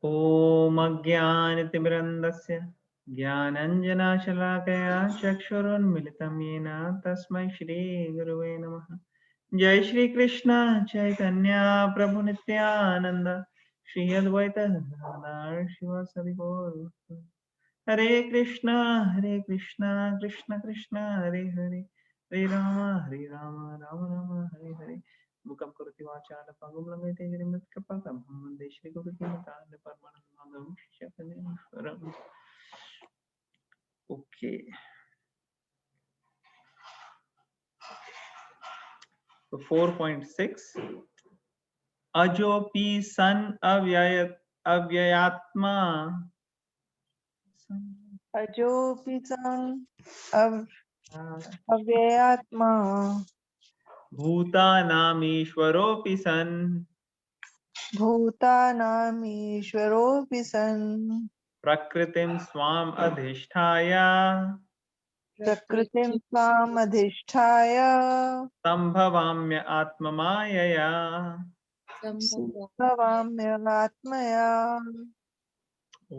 ॐ अज्ञानतिमिरन्दस्य ज्ञानञ्जनशलाकया चक्षुरुन्मिलितं येन तस्मै श्रीगुरुवे नमः। जय श्री कृष्ण चैतन्य प्रभु नित्यानंद श्री अद्वैत गदाधर शिवासादि गौर भक्तवृंद। हरे कृष्णा कृष्ण कृष्ण हरे हरे, हरे राम राम राम हरे हरे। मुकं करोति वाचालं पङ्गुं लङ्घयते गिरिं यत्कृपातमहं वन्दे श्रीगुरुदेवतां परमानन्दमाधवं शिष्यपदेश्वरम्। ओके, तो 4.6 अजोपि सन अव्ययात्मा अजोऽपि सन् अव्ययात्मा भूतानामीश्वरोऽपि सन् भूतानामीश्वरोऽपि सन् प्रकृतिं स्वाम् अधिष्ठाय प्रकृतिं स्वामधिष्ठाय सम्भवाम्य आत्ममायया। सम्भवाम्यगात्मया।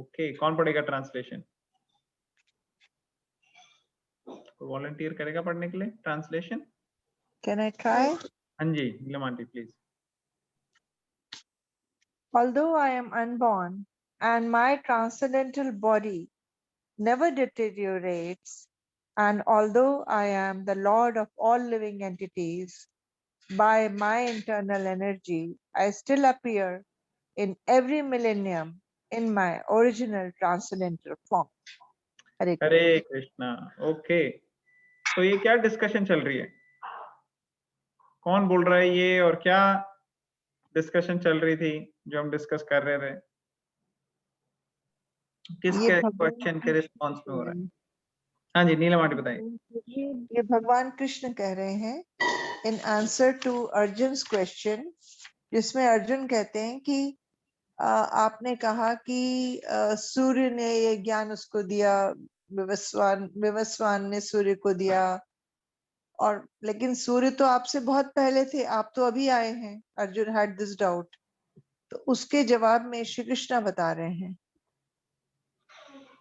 ओके, कौन पढ़ेगा ट्रांसलेशन? वॉलंटियर करेगा पढ़ने के लिए ट्रांसलेशन? Can I try? हाँ जी, Neelam aunty please. Although I am unborn and my transcendental body never deteriorates, and although I am the Lord of all living entities, by my internal energy, I still appear in every millennium in my original transcendental form. Hare Krishna. Hare Krishna. Okay, तो ये क्या discussion चल रही है? कौन बोल रहा है ये, और क्या डिस्कशन चल रही थी जो हम डिस्कस कर रहे थे? ये किसके भगवान क्वेश्चन के कृष्ण रिस्पॉन्स में कह हो रहे रहा है? हैं। हाँ जी, नीलम आंटी बताइए। ये भगवान कृष्ण कह रहे हैं in answer to Arjun question, जिसमें अर्जुन कहते हैं कि आपने कहा कि सूर्य ने ये ज्ञान उसको दिया, विवस्वान ने सूर्य को दिया, और लेकिन सूर्य तो आपसे बहुत पहले थे, आप तो अभी आए हैं। अर्जुन हैड दिस डाउट, तो उसके जवाब में श्री कृष्णा बता रहे हैं।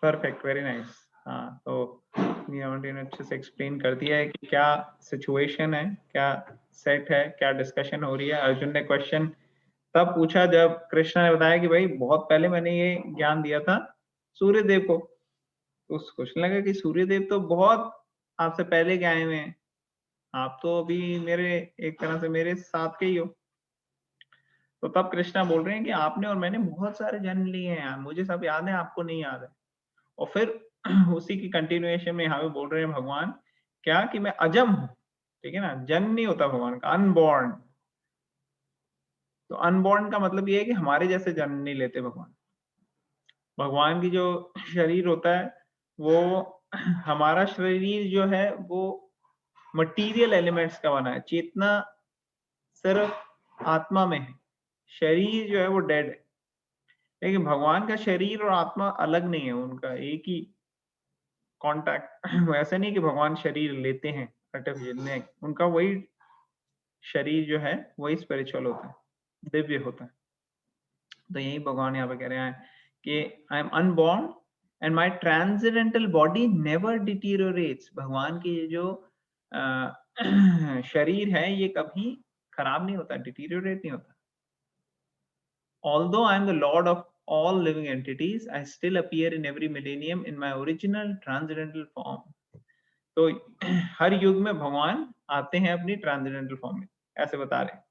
Perfect, very nice. हाँ, तो नीलम आंटी ने अच्छे से एक्सप्लेन कर दिया है कि क्या सिचुएशन है, क्या सेट है, क्या डिस्कशन हो रही है। अर्जुन ने क्वेश्चन तब पूछा जब कृष्ण ने बताया कि भाई बहुत पहले मैंने ये ज्ञान दिया था सूर्य देव को। उसको क्वेश्चन लगा कि सूर्य देव तो बहुत आपसे पहले के आए हुए हैं, आप तो अभी मेरे एक तरह से मेरे साथ के ही हो। तो तब कृष्णा बोल रहे हैं कि आपने और मैंने बहुत सारे जन्म लिए हैं यार, मुझे सब याद है, आपको नहीं याद है। और फिर उसी की कंटिन्यूएशन में यहाँ पे बोल रहे हैं भगवान क्या कि मैं अजम हूँ, ठीक है ना, जन्म नहीं होता भगवान का, अनबॉर्न। तो अनबॉर्न का मतलब ये है कि हमारे जैसे जन्म नहीं लेते भगवान। भगवान की जो शरीर होता है वो हमारा शरीर जो है वो मटेरियल एलिमेंट्स का बना है, चेतना सिर्फ आत्मा में है, शरीर जो है वो डेड है। लेकिन भगवान का शरीर और आत्मा अलग नहीं है, उनका एक ही कांटेक्ट। ऐसा नहीं कि भगवान शरीर लेते हैं आर्टिफिशियल, नहीं, उनका वही शरीर जो है वही स्पिरिचुअल होता है, दिव्य होता है। तो यही भगवान यहाँ पे कह रहे हैं कि I am unborn and my transcendental body never deteriorates. भगवान की ये जो शरीर है ये कभी खराब नहीं होता, डिटीरियोरेट नहीं होता। Although I am the Lord of all living entities, I still appear in every millennium in my original transcendental form. तो हर युग में भगवान आते हैं अपनी ट्रांसेंडेंटल फॉर्म में, ऐसे बता रहे हैं।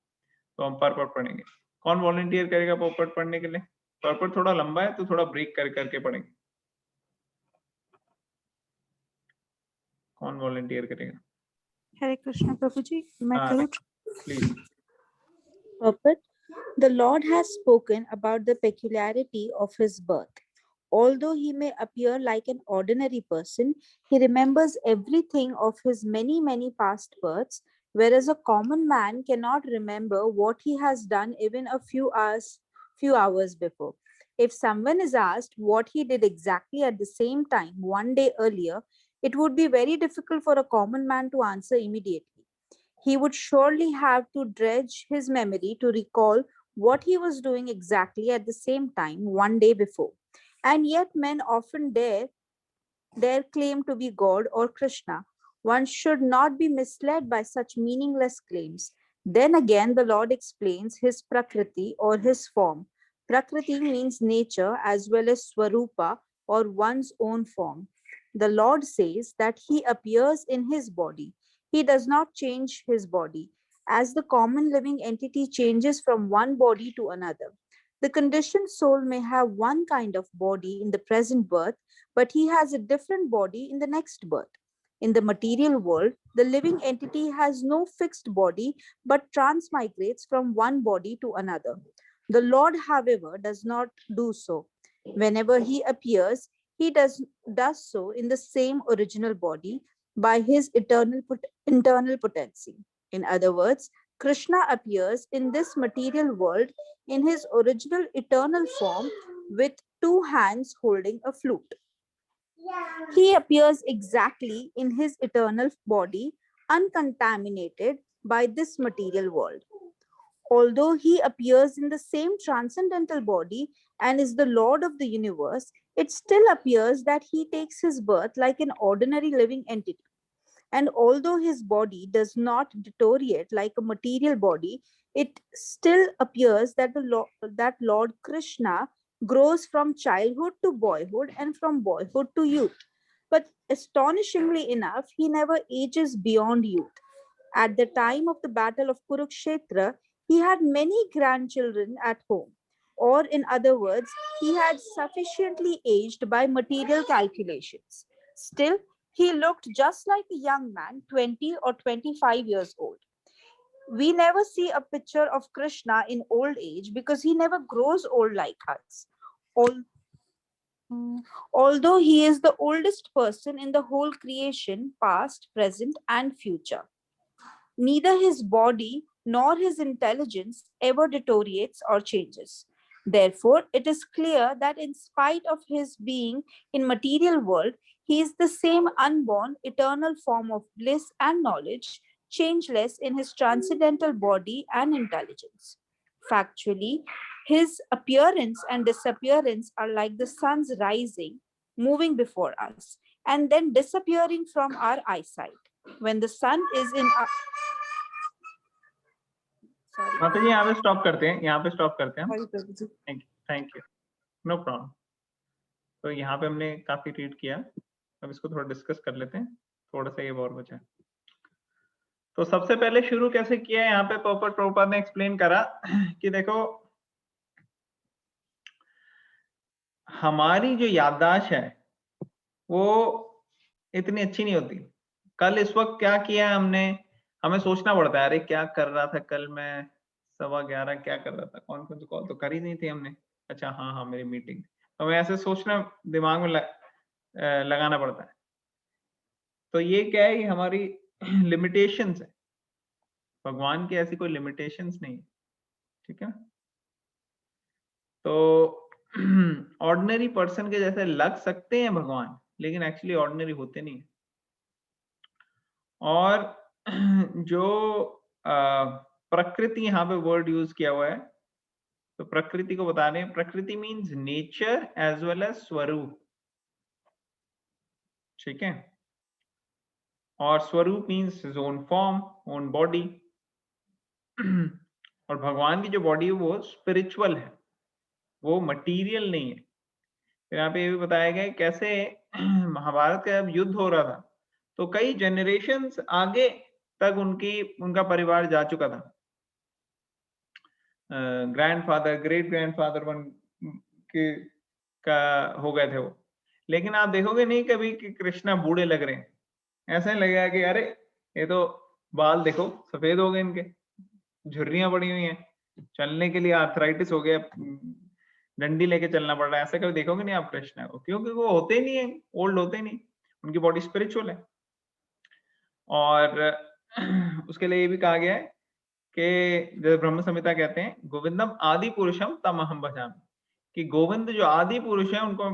तो हम परपट पढ़ेंगे। कौन वॉलंटियर करेगा परपट पढ़ने के लिए? परपट थोड़ा लंबा है तो थोड़ा ब्रेक कर करके पढ़ेंगे। कौन वॉलंटियर करेगा? Hare Krishna Prabhuji, मैं हाँ करूँ? Please. Purport. The Lord has spoken about the peculiarity of his birth. Although he may appear like an ordinary person, he remembers everything of his many, many past births, whereas a common man cannot remember what he has done even a few hours before. If someone is asked what he did exactly at the same time one day earlier, it would be very difficult for a common man to answer immediately. He would surely have to dredge his memory to recall what he was doing exactly at the same time one day before. And yet men often dare claim to be God or Krishna. One should not be misled by such meaningless claims. Then again, the Lord explains his Prakriti or his form. Prakriti means nature as well as Swarupa or one's own form. The Lord says that he appears in his body. He does not change his body. As the common living entity changes from one body to another, the conditioned soul may have one kind of body in the present birth, but he has a different body in the next birth. In the material world, the living entity has no fixed body but transmigrates from one body to another. The Lord, however, does not do so. Whenever he appears, he does so in the same original body by his internal potency. In other words, Krishna appears in this material world in his original eternal form with two hands holding a flute. He appears exactly in his eternal body, uncontaminated by this material world. Although he appears in the same transcendental body and is the Lord of the universe, it still appears that he takes his birth like an ordinary living entity. And although his body does not deteriorate like a material body, it still appears that that Lord Krishna grows from childhood to boyhood and from boyhood to youth. But astonishingly enough, he never ages beyond youth. At the time of the battle of Kurukshetra, he had many grandchildren at home. Or, in other words, he had sufficiently aged by material calculations. Still, he looked just like a young man, 20 or 25 years old. We never see a picture of Krishna in old age because he never grows old like us. Although he is the oldest person in the whole creation, past, present, and future. Neither his body nor his intelligence ever deteriorates or changes. Therefore, it is clear that in spite of his being in material world, he is the same unborn, eternal form of bliss and knowledge, changeless in his transcendental body and intelligence. Factually, his appearance and disappearance are like the sun's rising, moving before us, and then disappearing from our eyesight. When the sun is in our माता जी यहाँ पे stop करते हैं, यहाँ पे stop करते हैं। Thank you, no problem. तो यहाँ पे हमने काफी रीड किया, अब इसको थोड़ा डिस्कस कर लेते हैं, थोड़ा सा ये और बचा है। तो सबसे पहले शुरू कैसे किया है, यहाँ पे प्रभुपाद ने एक्सप्लेन करा कि देखो हमारी जो याददाश्त है वो इतनी अच्छी नहीं होती। कल इस वक्त क्या किया है हमने, हमें सोचना पड़ता है, अरे क्या कर रहा था कल मैं 11:15 क्या कर रहा था, कॉन्फ्रेंस कॉल तो कर ही नहीं थी हमने, अच्छा हाँ मेरी मीटिंग। तो हमें ऐसे सोचना दिमाग में लगाना पड़ता है। तो ये क्या है, हमारी लिमिटेशंस है, भगवान की ऐसी कोई लिमिटेशंस नहीं, ठीक है। तो ऑर्डिनरी पर्सन के जैसे लग सकते हैं भगवान, लेकिन एक्चुअली ऑर्डिनरी होते नहीं। और जो प्रकृति यहाँ पे वर्ड यूज किया हुआ है, तो प्रकृति को बता रहे हैं, प्रकृति means nature as well as स्वरूप, ठीक है। और स्वरूप means his own form, own body. और भगवान की जो बॉडी है वो स्पिरिचुअल है, वो मटीरियल नहीं है। फिर यहाँ पे ये भी बताया गया कैसे महाभारत का जब युद्ध हो रहा था तो कई जनरेशन्स आगे तक उनका परिवार जा चुका था, ग्रैंडफादर, ग्रेट ग्रैंडफादर का हो गए थे वो। लेकिन आप देखोगे नहीं कभी कि कृष्णा बूढ़े लग रहे हैं, ऐसा नहीं लगेगा कि अरे ये तो बाल देखो सफेद हो गए, इनके झुर्रियां पड़ी हुई हैं, चलने के लिए आर्थराइटिस हो गया, डंडी लेके चलना पड़ रहा है, ऐसा कभी देखोगे नहीं आप कृष्णा को, क्योंकि वो होते ही नहीं है, ओल्ड होते ही नहीं, उनकी बॉडी स्पिरिचुअल है। और उसके लिए ये भी कहा गया है कि जब ब्रह्म संहिता कहते हैं गोविंदम आदि पुरुषम तम अहम भजामि, कि गोविंद जो आदि पुरुष है उनको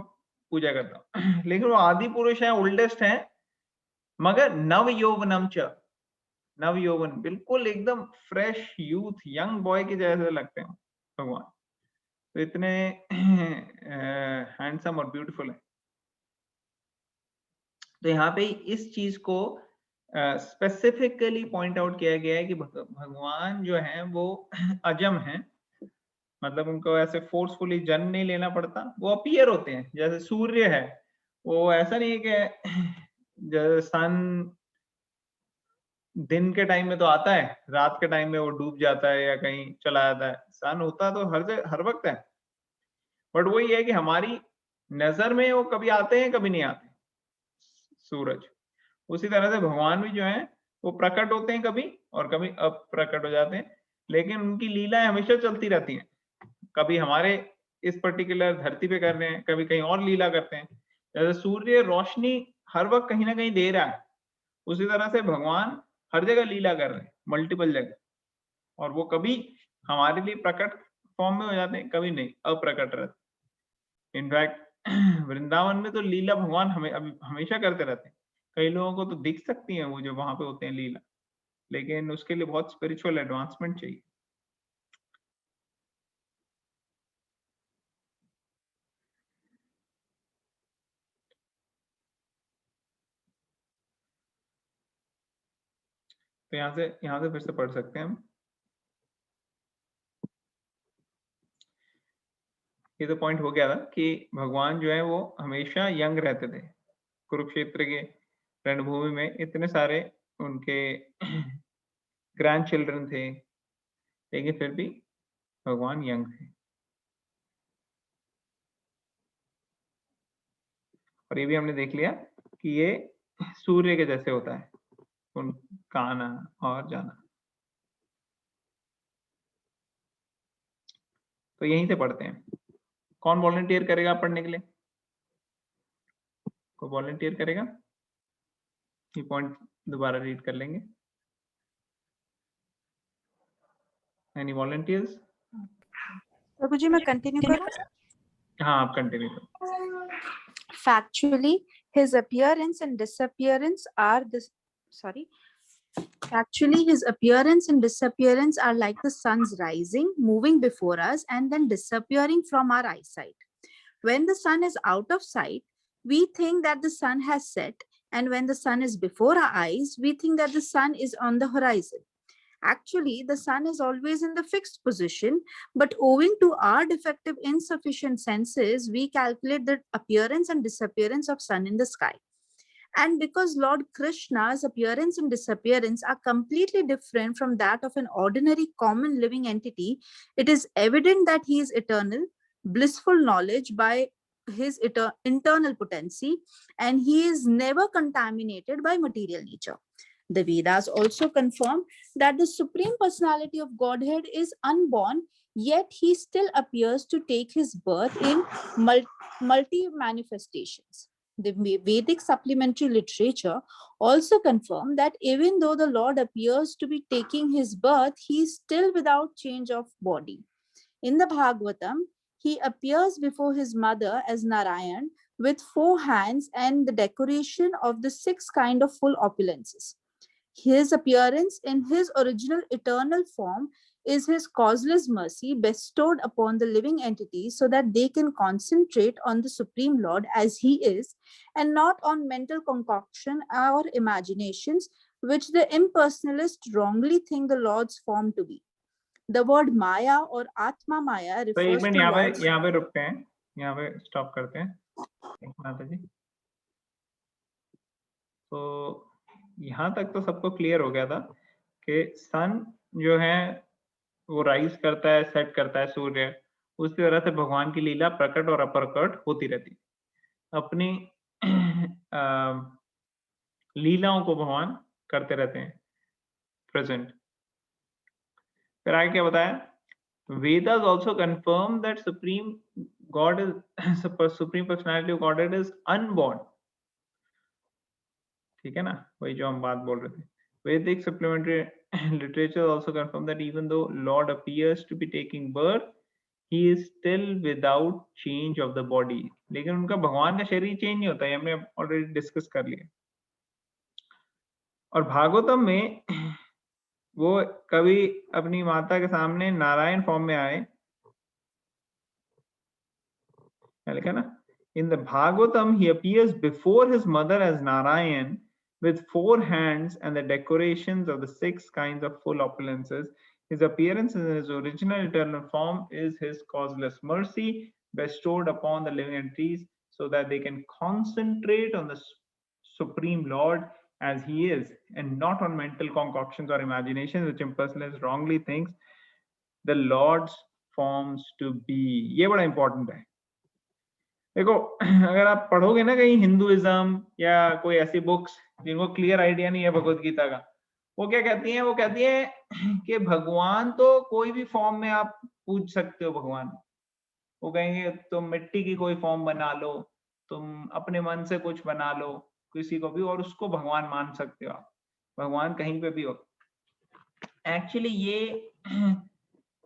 पूजा करता हूँ। लेकिन वो आदि पुरुष है, ओल्डेस्ट है, मगर नव यौवनम च, नव यौवन बिल्कुल एकदम फ्रेश यूथ, यंग बॉय के जैसे लगते हैं। भगवान, तो इतने हैंडसम और ब्यूटीफुल है। तो यहाँ पे इस चीज को स्पेसिफिकली पॉइंट आउट किया गया है कि भगवान जो है वो अजम है, मतलब उनको ऐसे फोर्सफुली जन्म नहीं लेना पड़ता, वो अपीयर होते हैं। जैसे सूर्य है, वो ऐसा नहीं है कि जैसे सन दिन के टाइम में तो आता है, रात के टाइम में वो डूब जाता है या कहीं चला जाता है। सन होता तो हर वक्त है, बट वही है कि हमारी नजर में वो कभी आते हैं कभी नहीं आते सूरज। उसी तरह से भगवान भी जो है वो प्रकट होते हैं कभी और कभी अप्रकट हो जाते हैं, लेकिन उनकी लीलाएं हमेशा चलती रहती हैं। कभी हमारे इस पर्टिकुलर धरती पे कर रहे हैं, कभी कहीं और लीला करते हैं। जैसे सूर्य रोशनी हर वक्त कहीं ना कहीं दे रहा है, उसी तरह से भगवान हर जगह लीला कर रहे हैं, मल्टीपल जगह, और वो कभी हमारे लिए प्रकट फॉर्म में हो जाते हैं, कभी नहीं, अप्रकट रहते। इनफैक्ट वृंदावन में तो लीला भगवान हमेशा करते रहते हैं। कई लोगों को तो दिख सकती है वो जो वहां पे होते हैं लीला, लेकिन उसके लिए बहुत स्पिरिचुअल एडवांसमेंट चाहिए। तो यहाँ से फिर से पढ़ सकते हैं हम। ये तो पॉइंट हो गया था कि भगवान जो है वो हमेशा यंग रहते थे। कुरुक्षेत्र के रणभूमि में इतने सारे उनके ग्रैंड चिल्ड्रन थे, लेकिन फिर भी भगवान यंग थे। और ये भी हमने देख लिया कि ये सूर्य के जैसे होता है, उनका आना और जाना। तो यहीं से पढ़ते हैं। कौन वॉलंटियर करेगा पढ़ने के लिए? कोई वॉलंटियर करेगा? ये पॉइंट दोबारा रीड कर लेंगे। Any volunteers? प्रभु जी मैं कंटिन्यू करूं? हाँ, आप कंटिन्यू करो। Factually, his appearance and disappearance are Actually, his appearance and disappearance are like the sun's rising, moving before us, and then disappearing from our eyesight. When the sun is out of sight, we think that the sun has set, and when the sun is before our eyes, we think that the sun is on the horizon. Actually, the sun is always in the fixed position, but owing to our defective, insufficient senses, we calculate the appearance and disappearance of sun in the sky. And because Lord Krishna's appearance and disappearance are completely different from that of an ordinary common living entity, it is evident that he is eternal, blissful knowledge by his internal potency, and he is never contaminated by material nature. The Vedas also confirm that the Supreme Personality of Godhead is unborn, yet he still appears to take his birth in multi-manifestations. The Vedic supplementary literature also confirm that even though the Lord appears to be taking his birth, he is still without change of body. In the Bhagavatam, he appears before his mother as Narayan with 4 hands and the decoration of the 6 kind of full opulences. His appearance in his original eternal form is his causeless mercy bestowed upon the living entities so that they can concentrate on the Supreme Lord as he is and not on mental concoction or imaginations which the impersonalists wrongly think the Lord's form to be. The word Maya or Atma Maya तो एक refers minute to यहाँ पे रुकते हैं, यहाँ पे stop करते हैं। माता जी, तो यहाँ तक तो सबको क्लियर हो गया था कि सन जो है वो राइज करता है, सेट करता है सूर्य, उसी तरह से भगवान की लीला प्रकट और अप्रकट होती रहती है। अपनी लीलाओं को भगवान करते रहते हैं प्रेजेंट। फिर आगे क्या बताया? Vedas also confirm that Supreme Personality of Godhead is unborn. ठीक है ना, वही जो हम बात बोल रहे थे। Vedic supplementary literature also confirm that even though Lord appears to be taking birth, he is still without change of the body. लेकिन उनका भगवान का शरीर चेंज नहीं होता, ये हमने ऑलरेडी डिस्कस कर लिया। और भागवतम में वो कभी अपनी माता के सामने नारायण फॉर्म में आए लिखा ना, in the Bhagavatam he appears before his mother as Narayan with 4 hands and the decorations of the 6 kinds of full opulences. His appearance in his original eternal form is his causeless mercy bestowed upon the living entities so that they can concentrate on the Supreme Lord as he is and not on mental concoctions or imaginations which impersonalize wrongly thinks the Lord's forms to be. ये बड़ा important है. देखो, अगर आप पढ़ोगे ना कहीं Hinduism या कोई ऐसी बुक्स जिनको क्लियर आइडिया नहीं है भगवत गीता का, वो क्या कहती हैं? वो कहती है कि भगवान तो कोई भी फॉर्म में आप पूज सकते हो भगवान. वो कहेंगे तुम मिट्टी की कोई फॉर्म बना लो, तुम अपने मन से कुछ बना लो, किसी को भी, और उसको भगवान मान सकते हो आप. भगवान कहीं पे भी हो. एक्चुअली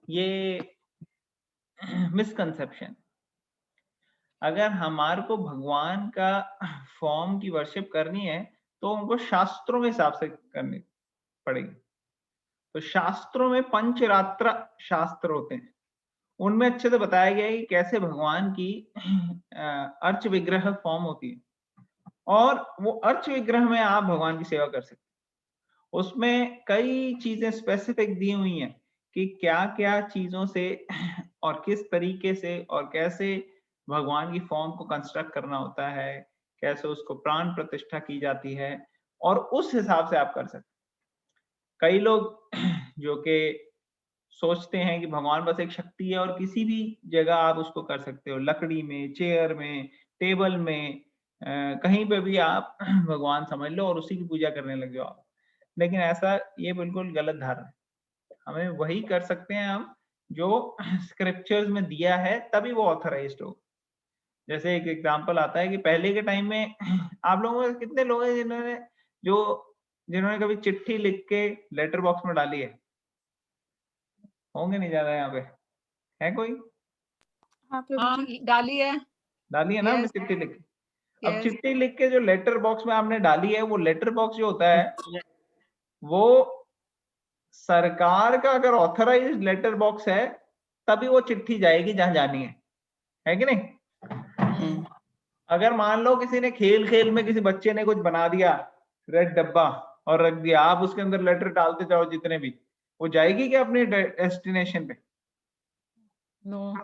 ये मिसकंसेप्शन. अगर हमारे को भगवान का फॉर्म की वर्शिप करनी है तो उनको शास्त्रों के हिसाब से करनी पड़ेगी. तो शास्त्रों में पंचरात्र शास्त्र होते हैं, उनमें अच्छे से बताया गया है कि कैसे भगवान की अर्च विग्रह फॉर्म होती है, और वो अर्च विग्रह में आप भगवान की सेवा कर सकते हैं. उसमें कई चीजें स्पेसिफिक दी हुई हैं कि क्या क्या चीजों से और किस तरीके से और कैसे भगवान की फॉर्म को कंस्ट्रक्ट करना होता है, कैसे उसको प्राण प्रतिष्ठा की जाती है, और उस हिसाब से आप कर सकते. कई लोग जो कि सोचते हैं कि भगवान बस एक शक्ति है और किसी भी जगह आप उसको कर सकते हो, लकड़ी में, चेयर में, टेबल में, कहीं पे भी आप भगवान समझ लो और उसी की पूजा करने लग जाओ आप. लेकिन ऐसा, ये बिल्कुल गलत धारणा है. हमें वही कर सकते हैं हम जो स्क्रिप्चर्स में दिया है, तभी वो ऑथराइज्ड हो. जैसे एक एग्जांपल आता है कि पहले के टाइम में आप लोगों में कितने लोग हैं जिन्होंने कभी चिट्ठी लिख के लेटर बॉक्स में डाली है? होंगे नहीं ज्यादा यहाँ पे, है कोई? हाँ प्रभु जी. डाली है. डाली है ना हमने Yes. चिट्ठी लिख के. अब Yes. चिट्ठी लिख के जो लेटर बॉक्स में आपने डाली है, वो लेटर बॉक्स जो होता है वो सरकार का अगर ऑथराइज्ड लेटर बॉक्स है तभी वो चिट्ठी जाएगी जहां जानी है कि नहीं? अगर मान लो किसी ने खेल खेल में किसी बच्चे ने कुछ बना दिया रेड डब्बा और रख दिया, आप उसके अंदर लेटर डालते जाओ जितने भी, वो जाएगी क्या अपने डेस्टिनेशन पे? No.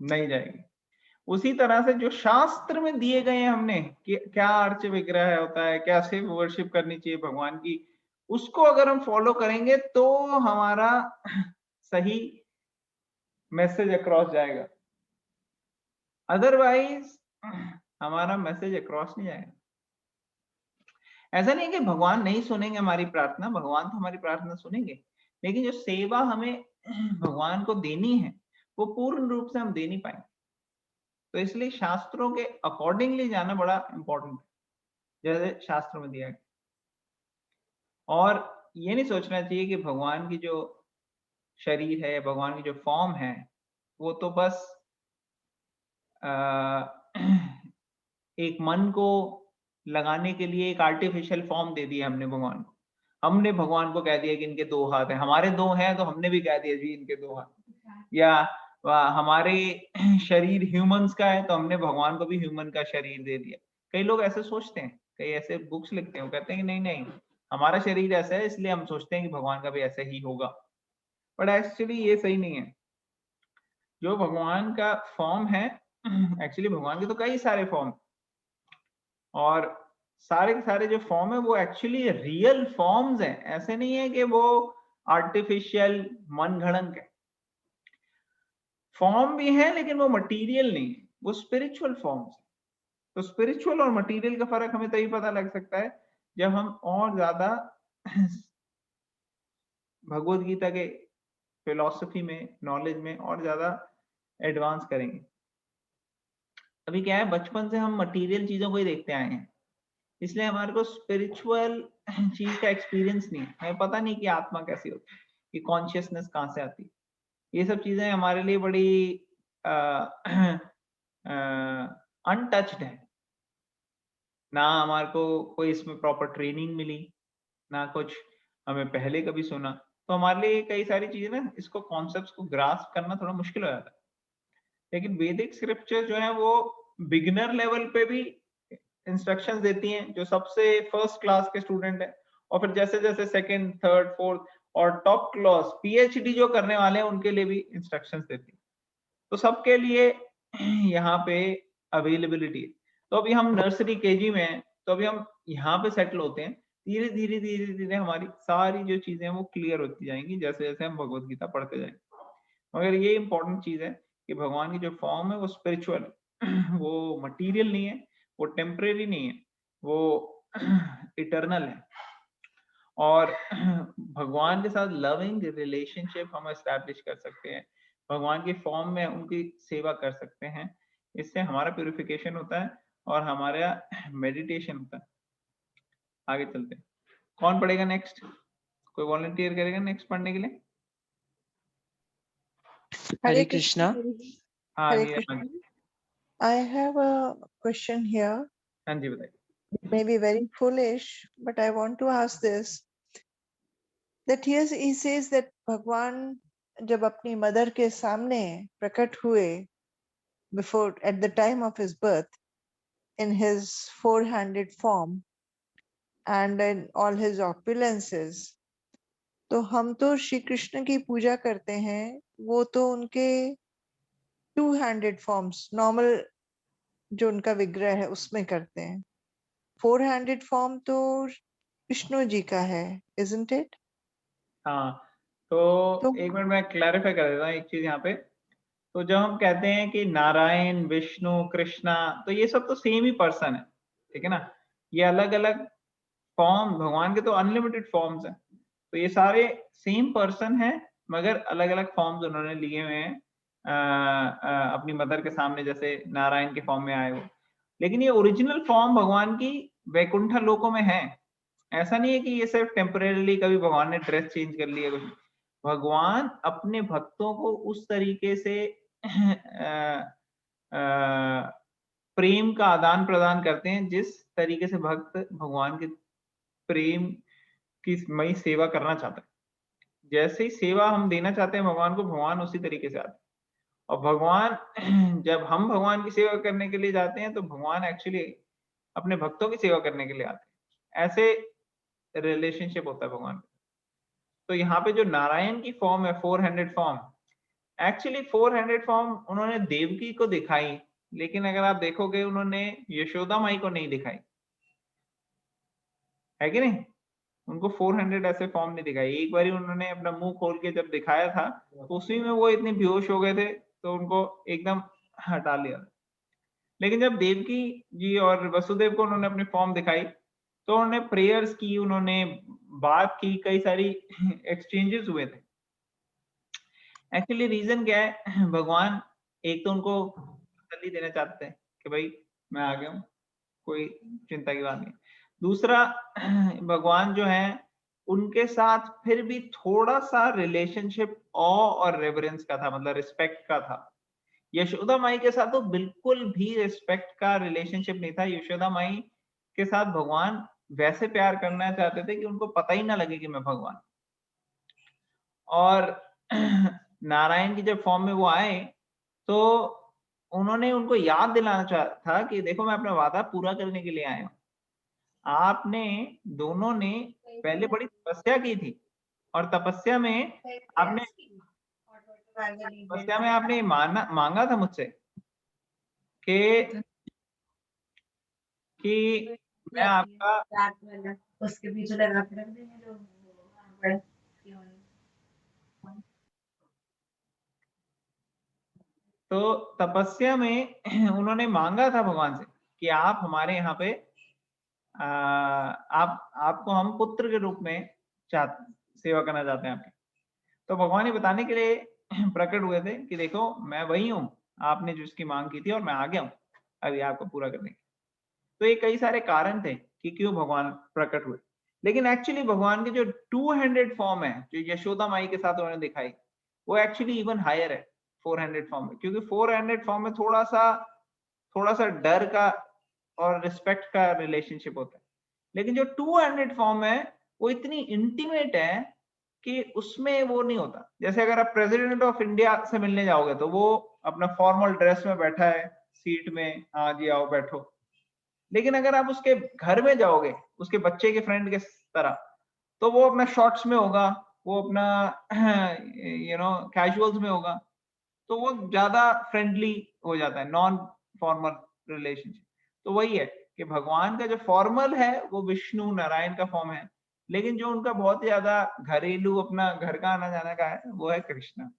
नहीं जाएगी. उसी तरह से जो शास्त्र में दिए गए हैं हमने कि क्या अर्च विग्रह होता है, कैसे वर्शिप करनी चाहिए भगवान की, उसको अगर हम फॉलो करेंगे तो हमारा सही मैसेज अक्रॉस जाएगा. अदरवाइज हमारा मैसेज अक्रॉस नहीं जाएगा. ऐसा नहीं है कि भगवान नहीं सुनेंगे हमारी प्रार्थना, भगवान तो हमारी प्रार्थना सुनेंगे, लेकिन जो सेवा हमें भगवान को देनी है वो पूर्ण रूप से हम दे नहीं पाएंगे. तो इसलिए शास्त्रों के अकॉर्डिंगली जाना बड़ा इंपॉर्टेंट है, जैसे शास्त्रों में दिया गया. और ये नहीं सोचना चाहिए कि भगवान की जो शरीर है, भगवान की जो फॉर्म है, वो तो बस एक मन को लगाने के लिए एक आर्टिफिशियल फॉर्म दे दी हमने भगवान को. हमने भगवान को कह दिया कि इनके 2 हाथ हैं, हमारे 2 हैं तो हमने भी कह दिया जी इनके 2 हाथ. या हमारे शरीर ह्यूमंस का है तो हमने भगवान को भी ह्यूमन का शरीर दे दिया. कई लोग ऐसे सोचते हैं, कई ऐसे बुक्स लिखते हैं, वो कहते हैं कि नहीं नहीं हमारा शरीर ऐसा है इसलिए हम सोचते हैं कि भगवान का भी ऐसा ही होगा. बट एक्चुअली ये सही नहीं है. जो भगवान का फॉर्म है, एक्चुअली भगवान के तो कई सारे फॉर्म, और सारे के सारे जो फॉर्म है वो एक्चुअली रियल फॉर्म्स हैं. ऐसे नहीं है कि वो आर्टिफिशियल मनगढ़ंत है. फॉर्म भी है लेकिन वो मटेरियल नहीं है, वो स्पिरिचुअल फॉर्म्स. तो स्पिरिचुअल और मटेरियल का फर्क हमें तभी पता लग सकता है जब हम और ज्यादा भगवत गीता के फिलॉसफी में, नॉलेज में और ज्यादा एडवांस करेंगे. अभी क्या है, बचपन से हम मटेरियल चीजों को ही देखते आए हैं, इसलिए हमारे को स्पिरिचुअल चीज का एक्सपीरियंस नहीं है. हमें पता नहीं कि आत्मा कैसी होती है, कि कॉन्शियसनेस कहाँ से आती है. ये सब चीजें हमारे लिए बड़ी अनटच्ड है. ना हमारे को कोई इसमें प्रॉपर ट्रेनिंग मिली, ना कुछ हमें पहले कभी सुना. तो हमारे लिए कई सारी चीजें ना, इसको कॉन्सेप्ट्स को ग्रास्प करना थोड़ा मुश्किल हो जाता है. लेकिन वैदिक स्क्रिप्चर जो है वो बिगिनर लेवल पे भी इंस्ट्रक्शंस देती हैं जो सबसे फर्स्ट क्लास के स्टूडेंट है, और फिर जैसे जैसे सेकंड, थर्ड, फोर्थ और टॉप क्लास पीएचडी जो करने वाले हैं उनके लिए भी इंस्ट्रक्शंस देती है। तो सबके लिए यहाँ पे अवेलेबिलिटी है। तो अभी हम नर्सरी केजी में हैं, तो अभी हम यहाँ पे सेटल होते हैं। धीरे धीरे धीरे धीरे हमारी सारी जो चीजें हैं वो क्लियर होती जाएंगी जैसे जैसे हम भगवत गीता पढ़ते जाएंगे। मगर ये इंपॉर्टेंट चीज है कि भगवान की जो फॉर्म है वो स्पिरिचुअल है, वो मटीरियल नहीं है, वो टेम्परेरी नहीं है, वो इटर्नल है। और भगवान के साथ लविंग रिलेशनशिप हम एस्टैब्लिश कर सकते हैं, भगवान की फॉर्म में उनकी सेवा कर सकते हैं। इससे हमारा प्यूरिफिकेशन होता है और हमारा मेडिटेशन होता है। आगे चलते हैं, कौन पढ़ेगा नेक्स्ट? कोई वॉलंटियर करेगा नेक्स्ट पढ़ने के लिए? Hare Krishna. हाँ Hare Neeraj, Krishna. I have a question here. हाँ जी बताइए। It may be very foolish, but I want to ask this. That here he says that भगवान जब अपनी मदर के सामने प्रकट हुए before at the time of his birth in his four-handed form and in all his opulences, तो हम तो श्री कृष्ण की पूजा करते हैं, वो तो उनके two-handed forms नॉर्मल जो उनका विग्रह है उसमें करते हैं। फोर-हैंडेड फॉर्म तो विष्णु जी का है, isn't it? हाँ, तो एक मिनट मैं क्लैरिफाई कर देता हूँ एक चीज यहाँ पे। तो जब हम कहते हैं कि नारायण, विष्णु, कृष्णा, तो ये सब तो सेम ही पर्सन है, ठीक है ना। ये अलग अलग फॉर्म, भगवान के तो अनलिमिटेड फॉर्म्स हैं, तो ये सारे सेम पर्सन हैं मगर अलग अलग फॉर्म्स उन्होंने लिए हुए हैं अपनी मदर के सामने, जैसे नारायण के फॉर्म में आए हो। लेकिन ये ओरिजिनल फॉर्म भगवान की वैकुंठ लोकों में है। ऐसा नहीं है कि ये सिर्फ टेम्परेरीली कभी भगवान ने ड्रेस चेंज कर लिया कुछ। भगवान अपने भक्तों को उस तरीके से प्रेम का आदान प्रदान करते हैं जिस तरीके से भक्त भगवान के प्रेम की मई सेवा करना चाहता है। जैसे ही सेवा हम देना चाहते हैं भगवान को, भगवान उसी तरीके से आते हैं। और भगवान जब हम भगवान की सेवा करने के लिए जाते हैं तो भगवान एक्चुअली अपने भक्तों की सेवा करने के लिए आते हैं। ऐसे रिलेशनशिप होता है भगवान। तो यहाँ पे जो नारायण की फॉर्म है, four handed form, actually four handed form उन्होंने देवकी को दिखाई, लेकिन अगर आप देखोगे उन्होंने यशोदा माई को नहीं दिखाई, है कि नहीं। उनको 400 ऐसे फॉर्म नहीं दिखाई। एक बार उन्होंने अपना मुंह खोल के जब दिखाया था तो उसी में वो इतने बेहोश हो गए थे तो उनको एकदम हटा लिया। लेकिन जब देवकी जी और वसुदेव को उन्होंने अपनी फॉर्म दिखाई तो उन्होंने प्रेयर्स की, उन्होंने बात की, कई सारी एक्सचेंजेस हुए थे। एक्चुअली रीजन क्या है, भगवान एक तो उनको तसल्ली देना चाहते हैं कि भाई मैं आ गया हूँ, कोई चिंता की बात नहीं। दूसरा, भगवान जो है उनके साथ फिर भी थोड़ा सा रिलेशनशिप ऑ और रेवरेंस का था, मतलब रिस्पेक्ट का था। यशोदा माई के साथ तो बिल्कुल भी रिस्पेक्ट का रिलेशनशिप नहीं था। यशोदा माई के साथ भगवान वैसे प्यार करना चाहते थे कि उनको पता ही ना लगे कि मैं भगवान। और नारायण की जब फॉर्म में वो आए तो उन्होंने उनको याद दिलाना चाहा था कि देखो मैं अपना वादा पूरा करने के लिए आया हूँ। आपने दोनों ने पहले बड़ी तपस्या की थी और तपस्या में आपने मांगा था मुझसे कि मैं आपका उसके पीछे लगा के रख देंगे। तो तपस्या में उन्होंने मांगा था भगवान से कि आप हमारे यहाँ पे आपको हम पुत्र के रूप में सेवा करना चाहते हैं आपकी। तो भगवान ये बताने के लिए प्रकट हुए थे कि देखो मैं वही हूँ, आपने जो इसकी मांग की थी और मैं आ गया हूँ अभी आपको पूरा करने के। तो ये कई सारे कारण थे कि क्यों भगवान प्रकट हुए। लेकिन एक्चुअली भगवान की जो टू हैंडेड फॉर्म है जो यशोदा माई के साथ उन्होंने दिखाई, वो एक्चुअली इवन हायर है फोर हैंडेड फॉर्म में, क्योंकि फोर हैंडेड फॉर्म में थोड़ा सा डर का और रिस्पेक्ट का रिलेशनशिप होता है। लेकिन जो टू हैंडेड फॉर्म है वो इतनी इंटीमेट है कि उसमें वो नहीं होता। जैसे अगर आप प्रेसिडेंट ऑफ इंडिया से मिलने जाओगे तो वो अपना फॉर्मल ड्रेस में बैठा है, सीट में, हाँ जी आओ बैठो। लेकिन अगर आप उसके घर में जाओगे, उसके बच्चे के फ्रेंड के तरह, तो वो अपना शॉर्ट्स में होगा, वो अपना कैजुअल्स में होगा, तो वो ज्यादा फ्रेंडली हो जाता है, नॉन फॉर्मल रिलेशनशिप। तो वही है कि भगवान का जो फॉर्मल है वो विष्णु नारायण का फॉर्म है, लेकिन जो उनका बहुत ज्यादा घरेलू अपना घर का आना जाना का है वो है Krishna.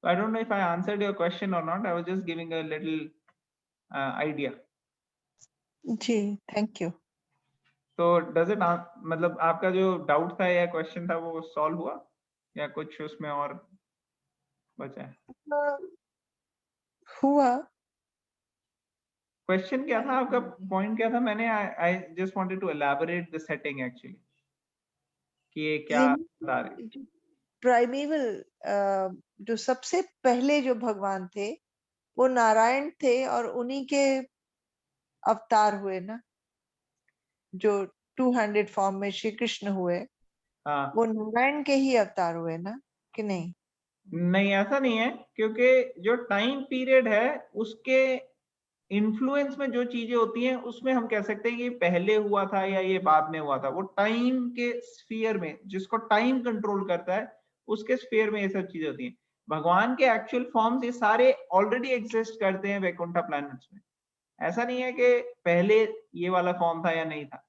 So I don't know if I answered your question or not. I was just giving a little idea. जी, थैंक यू। तो डज इट मतलब आपका जो डाउट था या क्वेश्चन था वो सॉल्व हुआ या कुछ उसमें और बचा है? हुआ। क्वेश्चन क्या था आपका, पॉइंट क्या था? मैंने I just wanted to elaborate the setting actually कि ये क्या बता रहे। प्राइमेवल जो सबसे पहले जो भगवान थे वो नारायण थे और उन्हीं के अवतार हुए ना, जो 200 फॉर्म में श्री कृष्ण हुए, हाँ वो नारायण के ही अवतार हुए ना, कि नहीं? नहीं, ऐसा नहीं है, क्योंकि जो टाइम पीरियड है उसके इन्फ्लुएंस में जो चीजें होती हैं उसमें हम कह सकते हैं कि पहले हुआ था या ये बाद में हुआ था। वो टाइम के स्फीयर में, जिसको टाइम कंट्रोल करता है उसके स्फीयर में ये सब चीजें होती हैं। भगवान के एक्चुअल फॉर्म्स ये सारे ऑलरेडी एग्जिस्ट करते हैं वैकुंठा प्लैनेट्स में। ऐसा नहीं है कि पहले ये वाला फॉर्म था या नहीं था।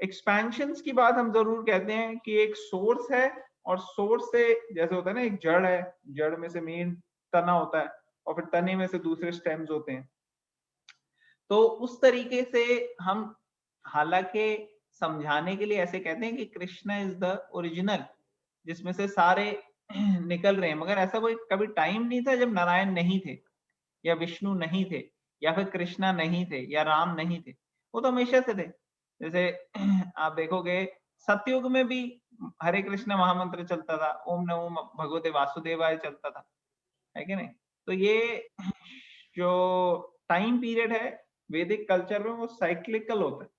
एक्सपेंशंस की बात हम जरूर कहते हैं कि एक सोर्स है, और सोर्स से जैसे होता है ना, एक जड़ है, जड़ में से मेन तना होता है और फिर तने में से दूसरे स्टेम्स होते हैं। तो उस तरीके से हम हालांकि समझाने के लिए ऐसे कहते हैं कि कृष्णा इज द ओरिजिनल, जिसमें से सारे निकल रहे हैं, मगर ऐसा कोई कभी टाइम नहीं था जब नारायण नहीं थे या विष्णु नहीं थे या फिर कृष्णा नहीं थे या राम नहीं थे। वो तो हमेशा से थे। जैसे आप देखोगे सतयुग में भी हरे कृष्ण महामंत्र चलता था, ओम नमो भगवते वासुदेवाय चलता था, है कि नहीं? तो ये जो टाइम पीरियड है वैदिक कल्चर में वो साइक्लिकल होता है,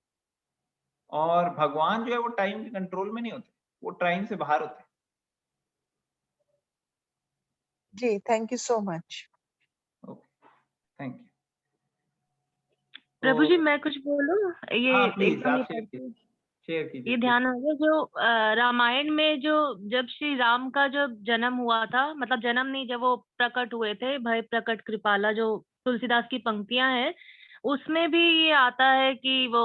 और भगवान जो है वो टाइम के कंट्रोल में नहीं होते, वो टाइम से बाहर होते हैं। जी, thank you so much. Okay, thank you. प्रभु जी मैं कुछ बोलूं? ये हाँ प्लीज एकदम ही आप शेयर कीजिए ये please। ध्यान आ गया जो रामायण में जो जब श्री राम का जो जन्म हुआ था, मतलब जन्म नहीं, जब वो प्रकट हुए थे, भय प्रकट कृपाला, जो तुलसीदास की पंक्तियां हैं, उसमें भी ये आता है कि वो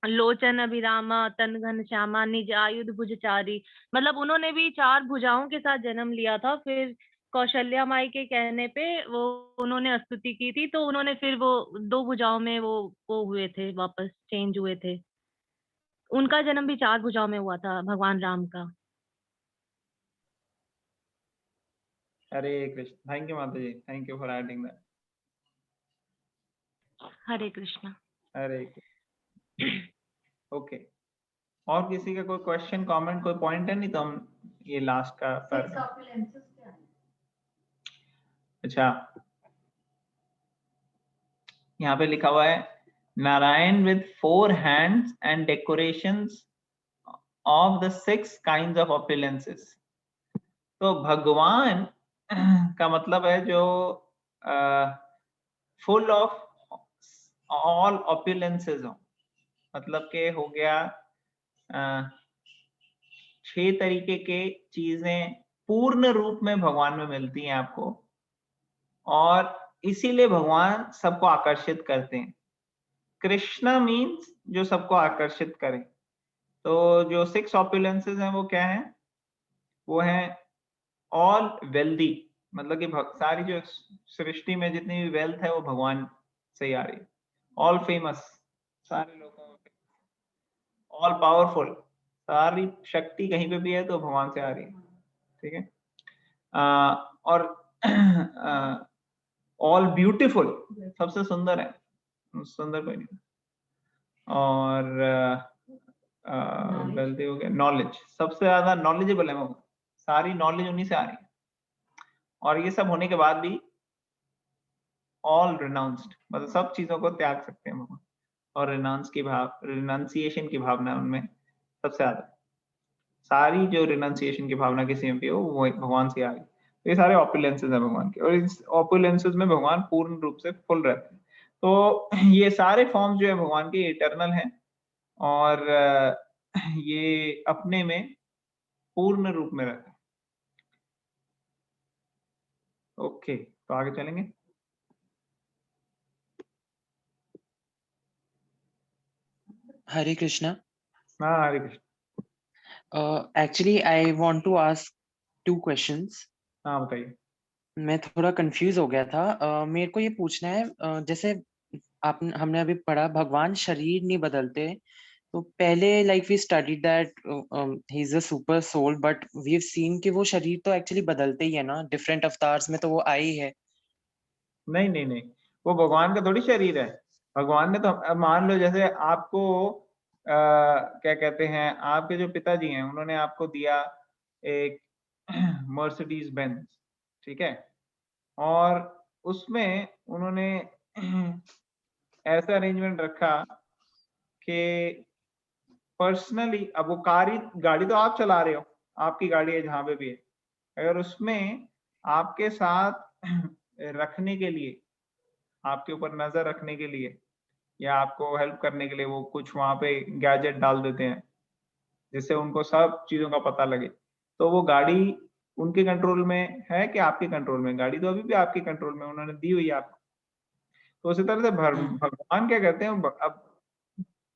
लोचन अभिरामा तन घन श्यामा निज आयुध भुजचारी, मतलब उन्होंने भी 4 भुजाओं के साथ जन्म लिया था। फिर कौशल्या माई के कहने पे वो उन्होंने स्तुति की थी, तो उन्होंने फिर वो 2 भुजाओं में वो हुए थे, वापस चेंज हुए थे। उनका जन्म भी 4 भुजाओं में हुआ था, भगवान राम का। हरे कृष्ण। थैंक यू माता जी, thank you for adding that. Hare Krishna. Hare okay, और किसी का कोई क्वेश्चन कमेंट कोई पॉइंट है? नहीं तो हम ये लास्ट का कर। अच्छा, यहाँ पे लिखा हुआ है Narayan with 4 hands and decorations of the 6 kinds of opulences. तो भगवान का मतलब है जो फुल ऑफ ऑल ऑपुलेंसेस हो, मतलब के हो गया 6 तरीके के चीजें पूर्ण रूप में भगवान में मिलती हैं आपको, और इसीलिए भगवान सबको आकर्षित करते हैं। कृष्णा मीन्स जो सबको आकर्षित करे। तो जो 6 ऑपुलेंसेस हैं वो क्या है? वो है ऑल वेल्दी, मतलब कि सारी जो सृष्टि में जितनी भी वेल्थ है वो भगवान से ही आ रही है। ऑल फेमस, सारे लोगों में। ऑल पावरफुल, सारी शक्ति कहीं पे भी है तो भगवान से आ रही है, ठीक है। और ऑल ब्यूटीफुल, सबसे सुंदर है, सुंदर कोई नहीं। और वेल्दी हो गया, नॉलेज, सबसे ज्यादा नॉलेजेबल है वो, सारी नॉलेज उन्हीं से आ रही है। और ये सब होने के बाद भी ऑल रिनाउंस्ड, मतलब सब चीजों को त्याग सकते हैं भगवान, और रिनाउंसिएशन की भावना उनमें सबसे ज्यादा। सारी जो रिनाउंसिएशन की भावना किसी में भी हो वो भगवान से आ रही। ये सारे ऑपुलेंसेस हैं भगवान के, और इस ऑपुलेंसेस में भगवान पूर्ण रूप से फुल रहते हैं। तो ये सारे फॉर्म्स जो है भगवान के इटर्नल हैं, और ये अपने में पूर्ण रूप में रहते हैं। ओके, तो आगे चलेंगे। हरे कृष्णा। हाँ, हरे Krishna. Actually, I want to ask 2 questions. हाँ, बताइए। मैं थोड़ा कंफ्यूज हो गया था। मेरे को ये पूछना है, जैसे हमने अभी पढ़ा भगवान शरीर नहीं बदलते, तो पहले like we studied that he is a super soul, but we have seen कि वो शरीर तो एक्चुअली बदलते ही है ना, डिफरेंट अवतार्स में तो वो आई है। नहीं नहीं नहीं, वो भगवान का थोड़ी शरीर है। भगवान ने तो, अब मान लो जैसे आपको क्या कहते हैं, आपके जो पिताजी हैं उन्होंने आपको दिया एक मर्सिडीज बेंज, ठीक है, और उसमें उन्होंने ऐसा अरेंजमेंट रखा कि पर्सनली, अब वो गाड़ी तो आप चला रहे हो, आपकी गाड़ी है जहां पे भी है, अगर उसमें आपके साथ रखने के लिए, आपके ऊपर नजर रखने के लिए या आपको हेल्प करने के लिए वो कुछ वहां पे गैजेट डाल देते हैं जिससे उनको सब चीजों का पता लगे, तो वो गाड़ी उनके कंट्रोल में है कि आपके कंट्रोल में? गाड़ी तो अभी भी आपके कंट्रोल में, उन्होंने दी हुई है आपको। तो उसी तरह से भगवान क्या करते हैं, अब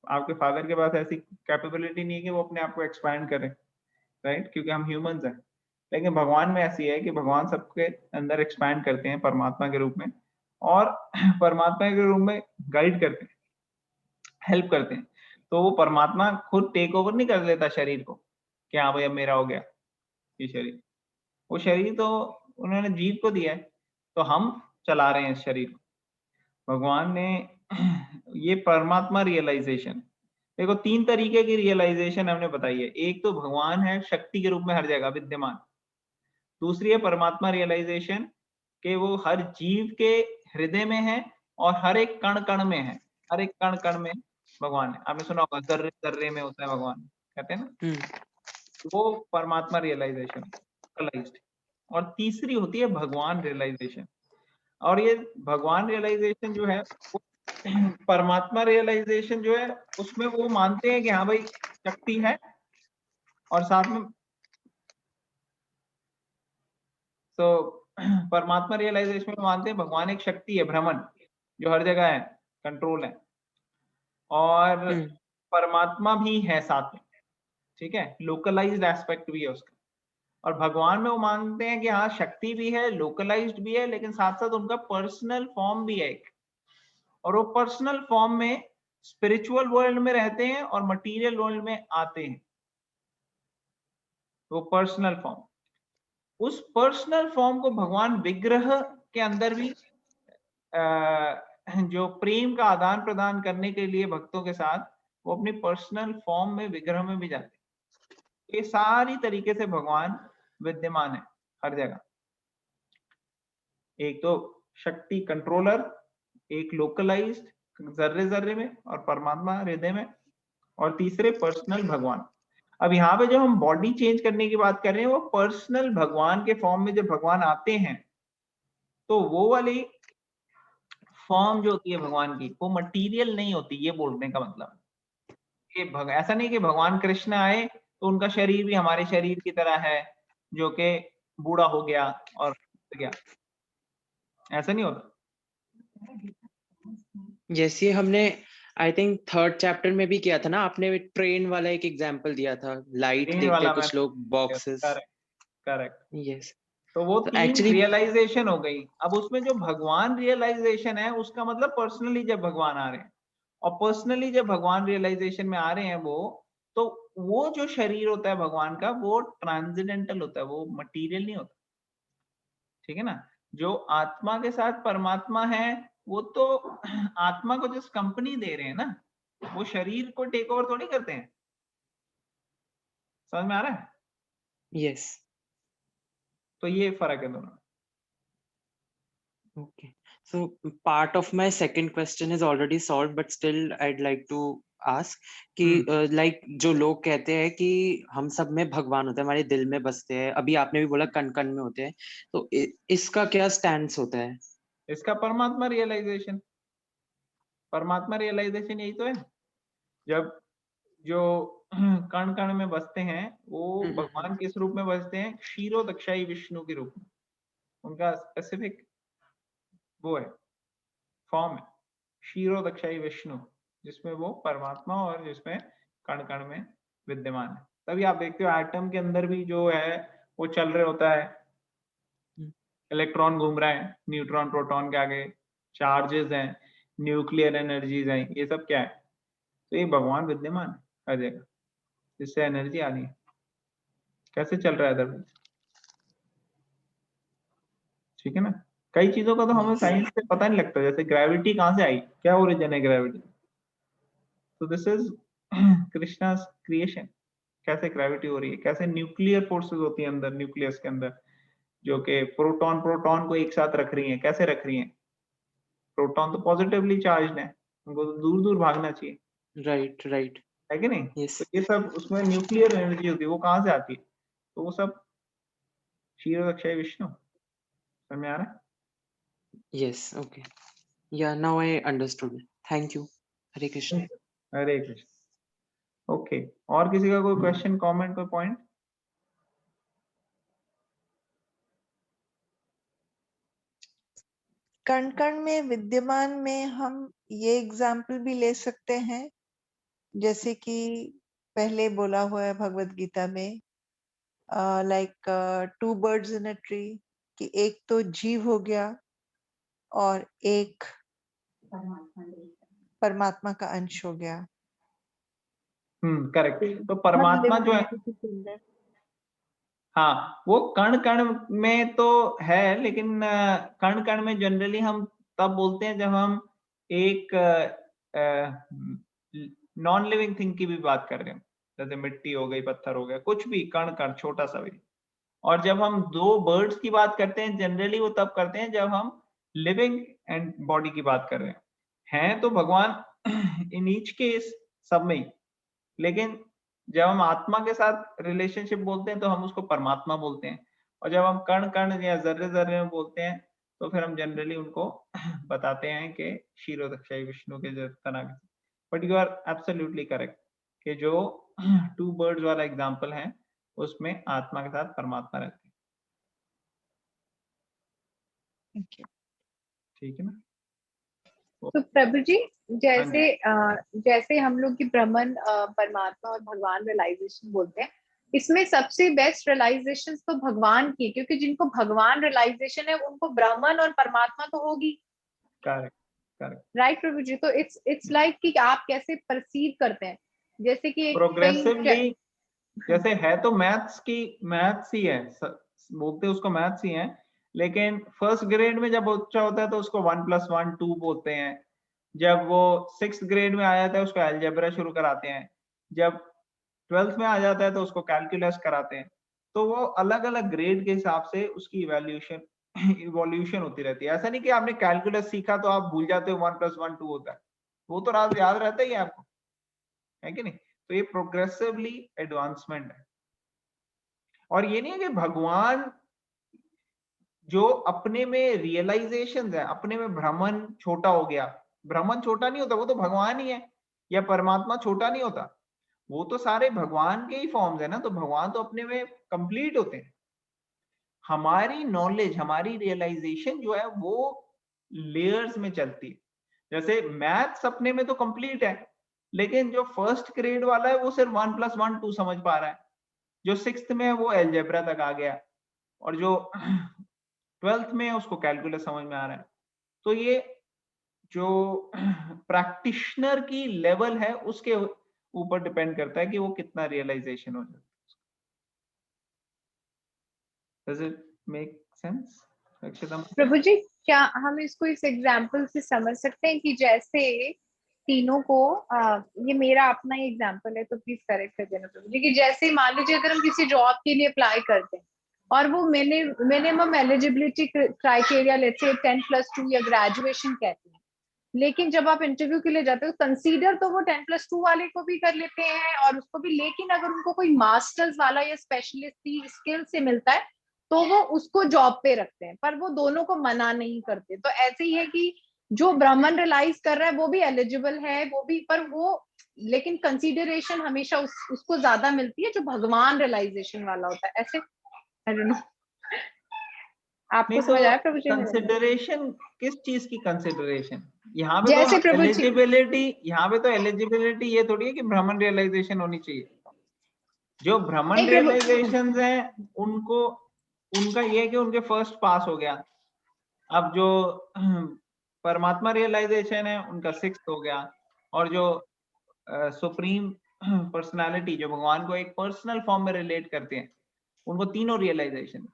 आपके फादर के पास ऐसी कैपेबिलिटी नहीं है कि वो अपने आप को एक्सपैंड करें, राइट, क्योंकि हम ह्यूमंस हैं, लेकिन भगवान में ऐसी है कि भगवान सबके अंदर एक्सपैंड करते हैं परमात्मा के रूप में, और परमात्मा के रूप में गाइड करते हैं, हेल्प करते हैं। तो वो परमात्मा खुद टेक ओवर नहीं कर लेता शरीर को कि हाँ भाई अब मेरा हो गया ये शरीर, वो शरीर तो उन्होंने जीव को दिया है, तो हम चला रहे हैं इस शरीर को। भगवान ने ये परमात्मा रियलाइजेशन, देखो 3 तरीके की रियलाइजेशन हमने बताई है। एक तो भगवान है शक्ति के रूप में हर जगह विद्यमान, दूसरी है परमात्मा रियलाइजेशन कि वो हर जीव के हृदय में है और हर एक कण कण में है, हर एक कण कण में भगवान है। आपने सुना होगा जर्रे जर्रे में होता है भगवान, कहते हैं ना, वो परमात्मा रियलाइजेशन रियलाइज्ड। और तीसरी होती है भगवान रियलाइजेशन, और ये भगवान रियलाइजेशन जो है वो परमात्मा रियलाइजेशन जो है उसमें वो मानते हैं कि हाँ भाई शक्ति है, और साथ में तो परमात्मा रियलाइजेशन में मानते हैं भगवान एक शक्ति है, ब्रह्मन, जो हर जगह है, कंट्रोल है, और परमात्मा भी है साथ में, ठीक है, लोकलाइज्ड एस्पेक्ट भी है उसका। और भगवान में वो मानते हैं कि हाँ शक्ति भी है, लोकलाइज्ड भी है, लेकिन साथ साथ उनका पर्सनल फॉर्म भी है एक, और वो पर्सनल फॉर्म में स्पिरिचुअल वर्ल्ड में रहते हैं और मटेरियल वर्ल्ड में आते हैं। वो पर्सनल फॉर्म, उस पर्सनल फॉर्म को भगवान विग्रह के अंदर भी जो प्रेम का आदान प्रदान करने के लिए भक्तों के साथ, वो अपनी पर्सनल फॉर्म में विग्रह में भी जाते हैं। ये सारी तरीके से भगवान विद्यमान है हर जगह, एक तो शक्ति कंट्रोलर, एक लोकलाइज्ड जर्रे जर्रे में और परमात्मा हृदय में, और तीसरे पर्सनल भगवान। अब यहाँ पे जो हम बॉडी चेंज करने की बात कर रहे हैं वो पर्सनल भगवान के फॉर्म में जब भगवान आते हैं तो वो वाली फॉर्म जो होती है भगवान की वो मटेरियल नहीं होती, ये बोलने का मतलब कि ऐसा नहीं कि भगवान कृष्ण आए तो उनका शरीर भी हमारे शरीर की तरह है जो कि बूढ़ा हो गया और गया, ऐसा नहीं होता। जैसे हमने आई थिंक 3rd चैप्टर में भी किया था ना, आपने ट्रेन वाला एक एग्जांपल दिया था, लाइट ट्रेन देखते वाला कुछ लोग बॉक्सेस। करेक्ट। यस, तो वो तो 3 एक्चुअली रियलाइजेशन हो गई। अब उसमें जो भगवान रियलाइजेशन है उसका मतलब पर्सनली जब भगवान आ रहे हैं, और पर्सनली जब भगवान रियलाइजेशन में आ रहे हैं तो वो जो शरीर होता है भगवान का वो ट्रांसेंडेंटल होता है, वो मटेरियल नहीं होता, ठीक है ना। जो आत्मा के साथ परमात्मा है वो तो आत्मा को जिस कंपनी दे रहे हैं ना, वो शरीर को टेक ओवर थोड़ी करते हैं। समझ में आ रहा है? यस, तो ये फर्क है दोनों। okay, so part of my second question is already solved, but still I'd like to ask कि लाइक जो लोग कहते हैं कि हम सब में भगवान होते हैं, हमारे दिल में बसते हैं, अभी आपने भी बोला कण कण में होते हैं, तो इसका क्या स्टैंड होता है? इसका परमात्मा रियलाइजेशन, परमात्मा रियलाइजेशन यही तो है। जब जो कण कण में बसते हैं वो भगवान किस रूप में बसते हैं? क्षीरोदक्षाई विष्णु के रूप में। उनका स्पेसिफिक वो है, फॉर्म है क्षीरोदक्षाई विष्णु, जिसमें वो परमात्मा और जिसमें कण कण में विद्यमान है। तभी आप देखते हो एटम के अंदर भी जो है वो चल रहे होता है, इलेक्ट्रॉन घूम रहा है न्यूट्रॉन प्रोटॉन के आगे, चार्जेस हैं, न्यूक्लियर एनर्जीज हैं, ये सब क्या है? तो ये भगवान विद्यमान है हर जगह, जिससे एनर्जी आ रही है। कैसे चल रहा है अदरवाइज? ठीक है ना। कई चीजों का तो हमें साइंस से पता नहीं लगता, जैसे ग्रेविटी कहाँ से आई, क्या ओरिजिन है ग्रेविटी? तो दिस इज कृष्णा क्रिएशन। कैसे ग्रेविटी हो रही है, कैसे न्यूक्लियर फोर्सेस होती है अंदर न्यूक्लियस के अंदर, जो कि प्रोटॉन प्रोटॉन को एक साथ रख रही हैं। कैसे रख रही हैं? प्रोटॉन तो पॉजिटिवली चार्ज्ड है, उनको तो दूर दूर भागना चाहिए, राइट राइट, है कि नहीं? यस तो ये सब उसमें न्यूक्लियर एनर्जी होती है, वो कहाँ से आती है? तो वो सब क्षीरोदक्षाई विष्णु। समझ में आ रहा है? यस, ओके, या now I understood, thank you, Hare Krishna. Hare Krishna. Okay, और किसी का कोई क्वेश्चन, कमेंट, कोई पॉइंट? कण कण में विद्यमान में हम ये एग्जाम्पल भी ले सकते हैं, जैसे कि पहले बोला हुआ है भगवत गीता में, like 2 birds in a tree, कि एक तो जीव हो गया और एक परमात्मा का अंश हो गया। करेक्ट। तो परमात्मा जो है, हाँ, वो कण कण में तो है, लेकिन कण कण में जनरली हम तब बोलते हैं जब हम एक नॉन लिविंग थिंग की भी बात कर रहे हैं, जैसे मिट्टी हो गई, पत्थर हो गया, कुछ भी कण कण छोटा सा भी। और जब हम 2 बर्ड्स की बात करते हैं जनरली वो तब करते हैं जब हम लिविंग एंड बॉडी की बात कर रहे हैं तो भगवान इन ईच केस सब में ही, लेकिन जब हम आत्मा के साथ रिलेशनशिप बोलते हैं तो हम उसको परमात्मा बोलते हैं, और जब हम कण कण या जर्रे जर्रे में बोलते हैं तो फिर हम जनरली उनको बताते हैं कि क्षीरोदक्षाई विष्णु के तरह के। But you are absolutely correct कि जो 2 बर्ड्स वाला एग्जांपल है उसमें आत्मा के साथ परमात्मा रहते हैं। ठीक है ना? तो प्रभु जी, जैसे जैसे हम लोग की ब्रह्मन, परमात्मा और भगवान रियलाइजेशन बोलते हैं, इसमें सबसे बेस्ट रियलाइजेशन तो भगवान की, क्योंकि जिनको भगवान रियलाइजेशन है उनको ब्राह्मण और परमात्मा तो होगी। करेक्ट करेक्ट, राइट प्रभु जी। तो इट्स लाइक कि आप कैसे परसीव करते हैं, जैसे कि प्रोग्रेसिवली, जैसे है तो मैथ्स ही है, बोलते उसको मैथ्स ही है, लेकिन फर्स्ट ग्रेड में जब बच्चा होता है तो उसको 1+1 2 बोलते हैं। जब वो 6th ग्रेड में आ जाता है उसको अलजेब्रा शुरू कराते हैं। जब 12th में आ जाता है तो उसको कैलकुलस कराते हैं। तो वो अलग अलग ग्रेड के हिसाब से उसकी इवोल्यूशन होती रहती है। ऐसा नहीं कि आपने कैलकुलस सीखा तो आप भूल जाते हो 1+1 2 होता है, वो तो राज याद रहता ही है आपको, है कि नहीं? तो ये प्रोग्रेसिवली एडवांसमेंट है। और ये नहीं है कि भगवान जो अपने में रियलाइजेशन है, अपने में ब्रह्मन छोटा हो गया, ब्रह्मन छोटा नहीं होता, वो तो भगवान ही है, या परमात्मा छोटा नहीं होता, वो तो सारे भगवान के ही फॉर्म्स है ना। तो भगवान तो अपने में कंप्लीट होते हैं। हमारी नॉलेज, हमारी रियलाइजेशन जो है वो लेयर्स में चलती है। जैसे मैथ्स अपने में तो कंप्लीट है, लेकिन जो फर्स्ट ग्रेड वाला है वो सिर्फ 1+1 2 समझ पा रहा है, जो 6th में है वो अलजेब्रा तक आ गया, और जो 12th में है उसको कैलकुलस समझ में आ रहा है। तो ये जो प्रैक्टिशनर की लेवल है उसके ऊपर डिपेंड करता है कि वो कितना रियलाइजेशन हो जाता है। Does it make sense? प्रभु जी, क्या हम इसको इस एग्जाम्पल से समझ सकते हैं कि जैसे तीनों को, ये मेरा अपना ही एग्जाम्पल है तो प्लीज करेक्ट कर देना प्रभु जी, कि जैसे मान लीजिए अगर हम किसी जॉब के लिए अप्लाई करते हैं और वो minimum eligibility criteria let's say 10+2 या ग्रेजुएशन कहते हैं, लेकिन जब आप इंटरव्यू के लिए जाते हो कंसीडर तो वो 10+2 वाले को भी कर लेते हैं और उसको भी, लेकिन अगर उनको कोई मास्टर्स वाला या स्पेशलिस्ट स्किल से मिलता है तो वो उसको जॉब पे रखते हैं, पर वो दोनों को मना नहीं करते। तो ऐसे ही है कि जो ब्राह्मण रियलाइज कर रहा है वो भी एलिजिबल है, वो भी, पर वो, लेकिन कंसीडरेशन हमेशा उसको ज्यादा मिलती है जो भगवान रियलाइजेशन वाला होता है। ऐसे आई डोंट नो, आपको नहीं, समझ आया तो प्रभु जी? कंसिडरेशन किस चीज की कंसिडरेशन? यहाँ पे जैसे तो प्रभु जी, एलिजिबिलिटी, यहाँ पे तो एलिजिबिलिटी ये थोड़ी है कि ब्राह्मण रियलाइजेशन होनी चाहिए। जो ब्राह्मण नहीं प्रभु, रियलाइजेशन हैं उनको, उनका ये है कि उनके फर्स्ट पास हो गया। अब जो परमात्मा रियलाइजेशन है उनका 6th हो गया, और जो सुप्रीम पर्सनालिटी जो भगवान को एक पर्सनल फॉर्म में रिलेट करते हैं उनको तीनों रियलाइजेशन।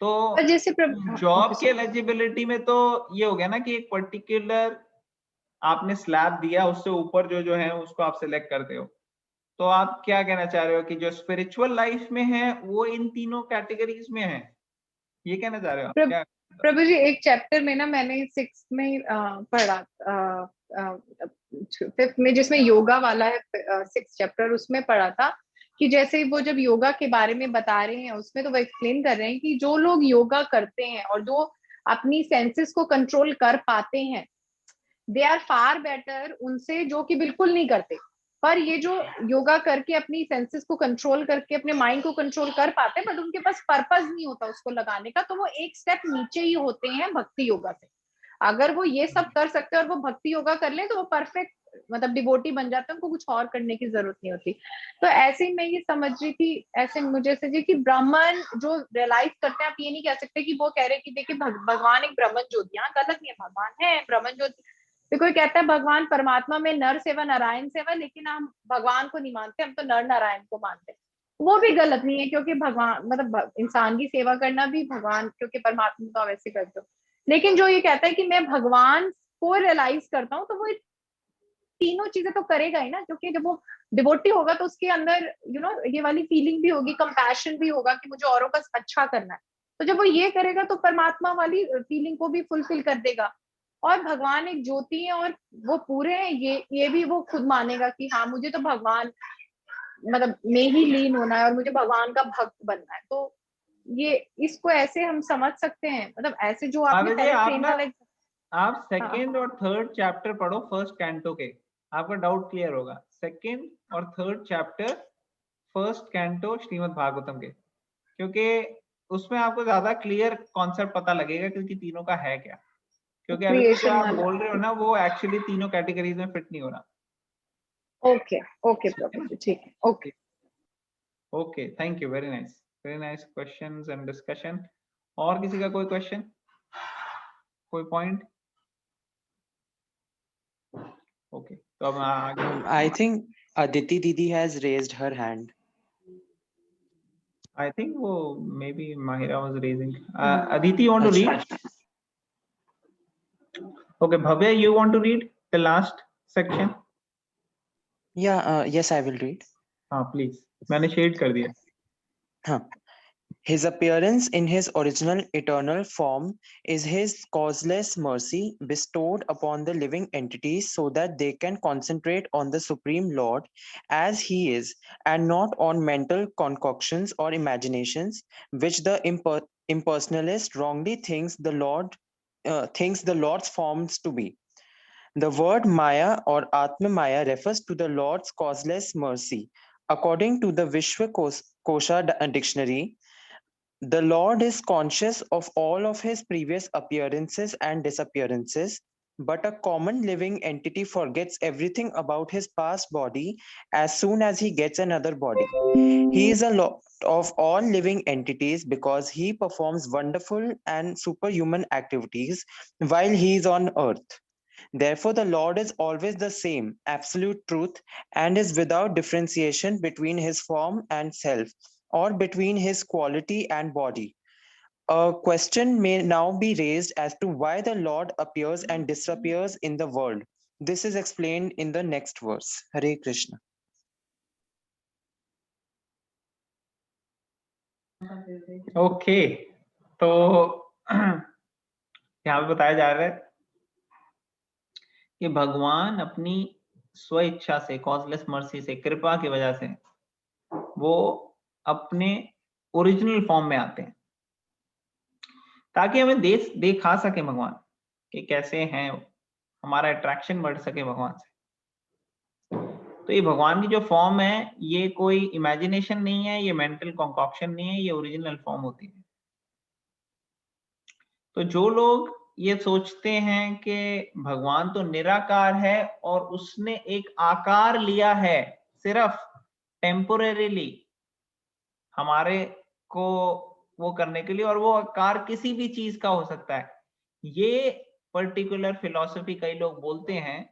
तो जैसे प्रभु, जॉब की एलिजिबिलिटी में तो ये हो गया ना कि एक पर्टिकुलर आपने स्लैब दिया, उससे ऊपर जो जो है उसको आप सिलेक्ट करते हो। तो आप क्या कहना चाह रहे हो कि जो स्पिरिचुअल लाइफ में है वो इन तीनों कैटेगरीज में है, ये कहना चाह रहे हो आप क्या? प्रभु जी एक चैप्टर में ना मैंने 6th में पढ़ा, 5th में जिसमें योगा वाला है, 6th चैप्टर, उसमें पढ़ा था कि जैसे वो जब योगा के बारे में बता रहे हैं उसमें तो वो एक्सप्लेन कर रहे हैं कि जो लोग योगा करते हैं और जो अपनी सेंसेस को कंट्रोल कर पाते हैं, दे आर फार बेटर उनसे जो कि बिल्कुल नहीं करते। पर ये जो योगा करके अपनी सेंसेस को कंट्रोल करके अपने माइंड को कंट्रोल कर पाते हैं बट उनके पास पर्पस नहीं होता उसको लगाने का, तो वो एक स्टेप नीचे ही होते हैं भक्ति योगा से। अगर वो ये सब कर सकते हैं और वो भक्ति योगा कर ले तो वो परफेक्ट, मतलब डिवोटी बन जाते हैं, उनको कुछ और करने की जरूरत नहीं होती। तो ऐसे ही मैं ये समझ रही थी, ऐसे मुझे ऐसे जी कि ब्राह्मण जो रियलाइज करते हैं, आप ये नहीं कह सकते कि वो कह रहे कि देखिए भगवान एक ब्रह्मन ज्योति, हाँ गलत नहीं है, भगवान है ब्रह्मन ज्योति। फिर कोई कहता है भगवान परमात्मा में नर सेवा नारायण सेवा, लेकिन हम भगवान को नहीं मानते, हम तो नर नारायण को मानते हैं। वो भी गलत नहीं है, क्योंकि भगवान मतलब इंसान की सेवा करना भी भगवान, क्योंकि परमात्मा तो वैसे करते हो। लेकिन जो ये कहता है कि मैं भगवान को रियलाइज करता हूँ, तो वो तीनों चीजें तो करेगा ही ना, क्योंकि जब वो डिवोटी होगा तो उसके अंदर ये वाली फीलिंग भी होगी, कंपैशन भी होगा कि मुझे औरों का अच्छा करना है। तो जब वो ये करेगा तो परमात्मा वाली फीलिंग को भी फुलफिल कर देगा। और भगवान एक ज्योति है और वो पूरे हैं, ये भी वो खुद मानेगा कि हाँ मुझे तो भगवान मतलब में ही लीन होना है और मुझे भगवान का भक्त बनना है। तो ये इसको ऐसे हम समझ सकते हैं, मतलब ऐसे जो आपने पहले आप फ्रेम ना, वाला, आप हाँ, 2nd और 3rd चैप्टर पढ़ो फर्स्ट कैंटो के, आपका डाउट क्लियर होगा। 2nd और 3rd chapter first canto Shrimad Bhagavatam के, क्योंकि उसमें आपको ज्यादा क्लियर कॉन्सेप्ट पता लगेगा क्योंकि तीनों का है क्या। क्योंकि अभी भी जो क्रिएशन आप वाला। बोल रहे हो ना वो एक्चुअली तीनों कैटेगरीज में फिट नहीं हो रहा। ओके ओके प्रभु जी, ठीक है, okay. Okay, thank you, very nice questions and discussion. और किसी का कोई क्वेश्चन, कोई पॉइंट? ओके, तो अब आगे। I think Aditi Didi has raised her hand. I think वो maybe Mahira was raising. Aditi, you want to read? Okay, Bhavya, you want to read the last section? Yeah, yes, I will read. हाँ, please. मैंने shade कर दिया. Huh. His appearance in his original eternal form is his causeless mercy bestowed upon the living entities so that they can concentrate on the Supreme Lord as he is and not on mental concoctions or imaginations which the impersonalist wrongly thinks the Lord's forms to be. The word Maya or Atma Maya refers to the Lord's causeless mercy. According to the Vishwakosha dictionary, the Lord is conscious of all of his previous appearances and disappearances, but a common living entity forgets everything about his past body as soon as he gets another body. He is a lot of all living entities because he performs wonderful and superhuman activities while he is on earth. Therefore, the Lord is always the same, absolute truth, and is without differentiation between his form and self, or between his quality and body. A question may now be raised as to why the Lord appears and disappears in the world. This is explained in the next verse. Hare Krishna. Okay, तो यहाँ पे बताया जा रहा है कि भगवान अपनी स्व इच्छा से, कॉजलेस मर्सी से, कृपा की वजह से वो अपने ओरिजिनल फॉर्म में आते हैं ताकि हमें दिखा सके भगवान कि कैसे हैं, हमारा अट्रैक्शन बढ़ सके भगवान से। तो ये भगवान की जो फॉर्म है ये कोई इमेजिनेशन नहीं है, ये मेंटल कॉन्कॉक्शन नहीं है, ये ओरिजिनल फॉर्म होती है। तो जो लोग ये सोचते हैं कि भगवान तो निराकार है और उसने एक आकार लिया है सिर्फ टेम्पोरेरीली हमारे को वो करने के लिए, और वो आकार किसी भी चीज का हो सकता है, ये पर्टिकुलर फिलॉसफी कई लोग बोलते हैं,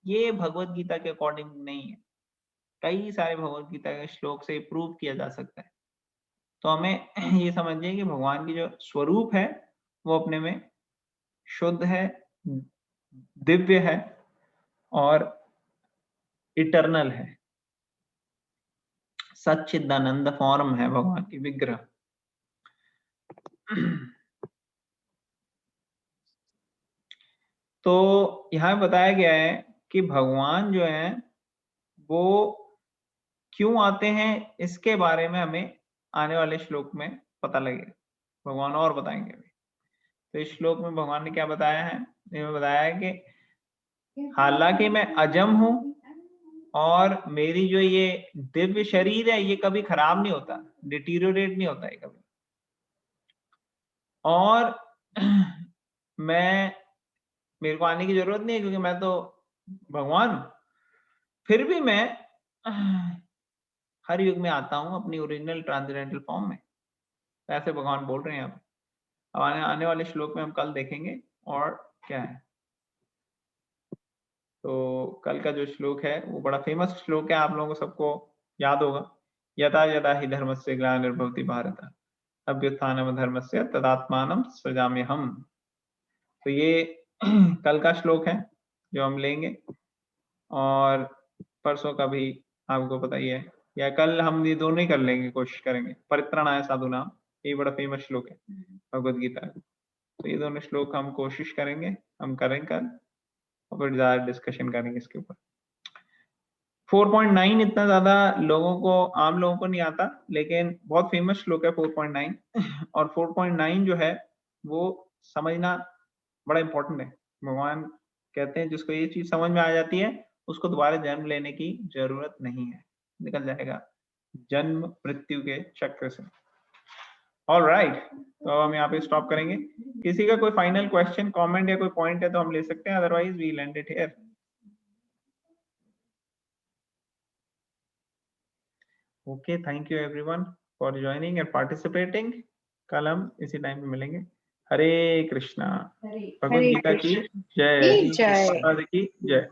ये भगवत गीता के अकॉर्डिंग नहीं है। कई सारे भगवत गीता के श्लोक से प्रूव किया जा सकता है। तो हमें ये समझिए कि भगवान की जो स्वरूप है वो अपने में शुद्ध है, दिव्य है और इटर्नल है, सच्चिदानंद फॉर्म है भगवान की विग्रह। तो यहाँ बताया गया है कि भगवान जो है वो क्यों आते हैं, इसके बारे में हमें आने वाले श्लोक में पता लगेगा, भगवान और बताएंगे अभी। तो इस श्लोक में भगवान ने क्या बताया है, इन्होंने बताया है कि हालांकि मैं अजम हूं और मेरी जो ये दिव्य शरीर है ये कभी खराब नहीं होता, डिटीरियोरेट नहीं होता है कभी, और मेरे को आने की जरूरत नहीं है क्योंकि मैं तो भगवान हूं। फिर भी मैं हर युग में आता हूं अपनी ओरिजिनल ट्रांसेंडेंटल फॉर्म में। तो ऐसे भगवान बोल रहे हैं यहाँ पे। अब आने वाले श्लोक में हम कल देखेंगे और क्या है। तो कल का जो श्लोक है वो बड़ा फेमस श्लोक है, आप लोगों को सबको याद होगा। यथा यथा हि धर्मस्य ग्लानिर्भवति भारत अभ्युत्थानम धर्मस्य तदात्मानं सृजाम्यहम्। तो ये कल का श्लोक है जो हम लेंगे, और परसों का भी आपको पता ही है, या कल हम ये दोनों ही कर लेंगे, कोशिश करेंगे। परित्राणाय साधूनाम, ये बड़ा फेमस श्लोक है भगवद गीता का। तो ये दोनों श्लोक हम कोशिश करेंगे, हम करेंगे कल, और फिर ज्यादा डिस्कशन करेंगे इसके ऊपर। 4.9 इतना ज्यादा लोगों को, आम लोगों को नहीं आता, लेकिन बहुत फेमस श्लोक है 4.9। और 4.9 जो है वो समझना बड़ा इंपॉर्टेंट है। भगवान कहते हैं जिसको ये चीज समझ में आ जाती है उसको दोबारा जन्म लेने की जरूरत नहीं है, निकल जाएगा जन्म मृत्यु के चक्र से। ऑलराइट, तो हम यहाँ पे स्टॉप करेंगे। किसी का कोई फाइनल क्वेश्चन, कमेंट या कोई पॉइंट है तो हम ले सकते हैं, otherwise we will end it here. Okay, thank you everyone for joining and participating. कल हम इसी टाइम पे मिलेंगे। हरे कृष्णा। भगवद गीता की जय, जय। माता की जय।